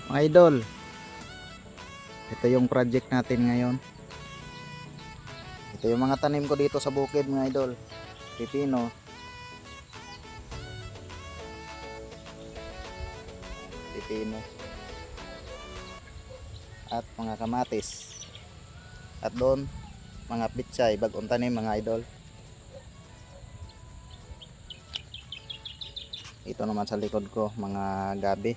Mga idol, ito yung project natin ngayon. Ito yung mga tanim ko dito sa bukid mga idol. Pipino, at mga kamatis. At doon mga pitsay, bagong tanim mga idol. Ito naman sa likod ko mga gabi.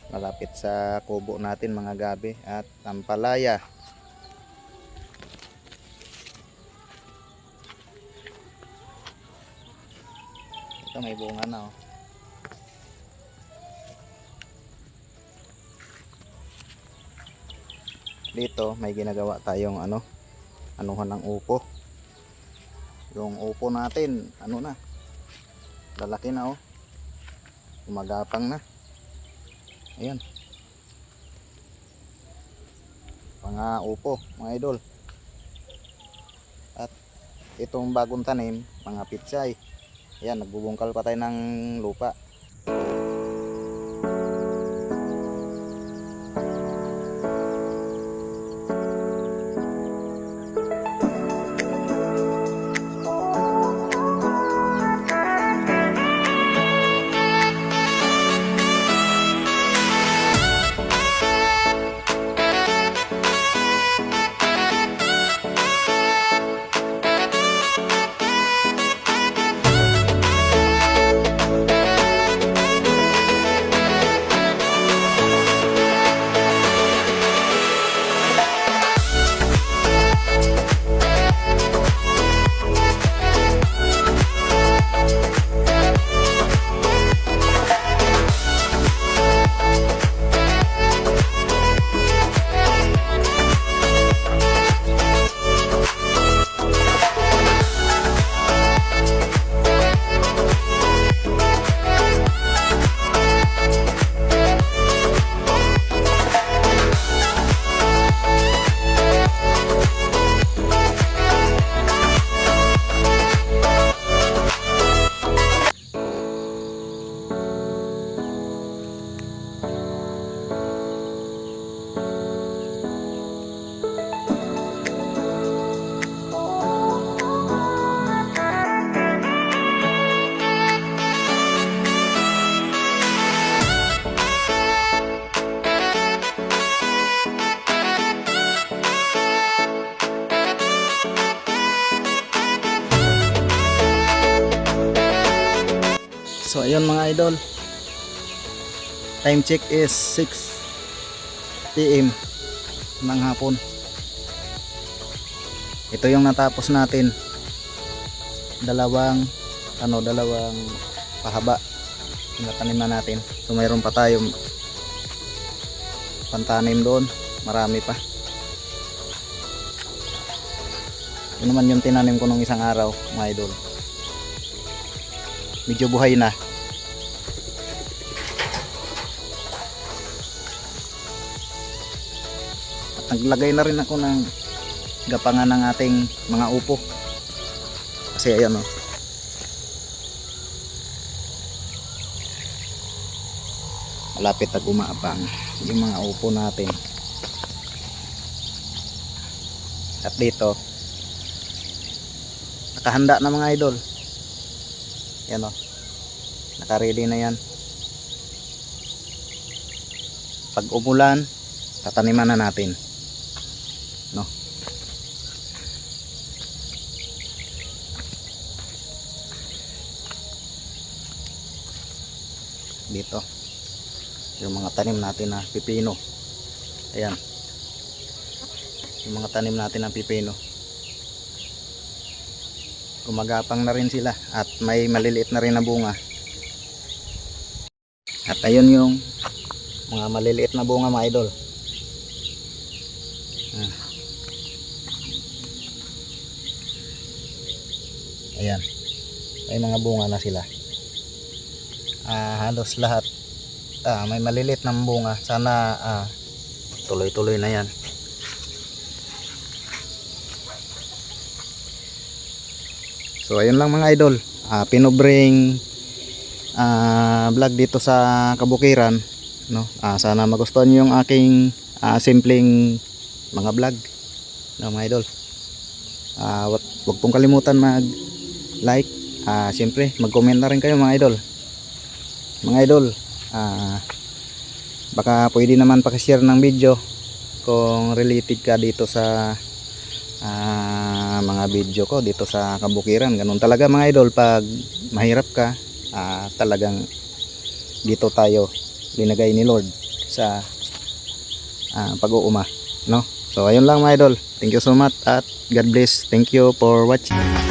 Malapit sa kubo natin mga gabi at ampalaya. Ito may bunga na oh. Dito may ginagawa tayong anuhan ng upo. Yung upo natin lalaki na oh. Umagapang na. Ayan. Mga upo, mga idol. At itong bagong tanim, mga pitsay. Ayan, nagbubungkal pa tayo ng lupa. So ayun mga idol, time check is 6 PM ng hapon. Ito yung natapos natin, dalawang pahaba tinataniman natin. So mayroon pa tayong pantanim doon, marami pa. Yun naman yung tinanim ko nung isang araw mga idol, medyo buhay na. At naglagay na rin ako ng gapangan ng ating mga upo. Kasi ayan oh. Malapit na gumaapang yung mga upo natin. At dito nakahanda na mga idol. Yan o, naka-ready na yan. Pag umulan, tataniman na natin, no? Dito yung mga tanim natin na pipino. Ayan, yung mga tanim natin na pipino, gumagapang na rin sila at may maliliit na rin na bunga. At ayun yung mga maliliit na bunga mga idol. Ayan, may mga bunga na sila. Halos lahat may maliliit na bunga. Sana tuloy-tuloy na yan. So ayun lang mga idol, pinobring vlog dito sa Kabukiran. no? Sana magustuhan niyo yung aking simpleng mga vlog, no, mga idol. Wag pong kalimutan mag-like, siyempre mag-comment na rin kayo mga idol. Mga idol, baka pwede naman paki-share ng video kung related ka dito sa mga video ko dito sa kabukiran. Ganun talaga mga idol, pag mahirap ka, talagang dito tayo linagay ni Lord sa pag-uuma, no? So ayun lang mga idol, thank you so much at God bless. Thank you for watching.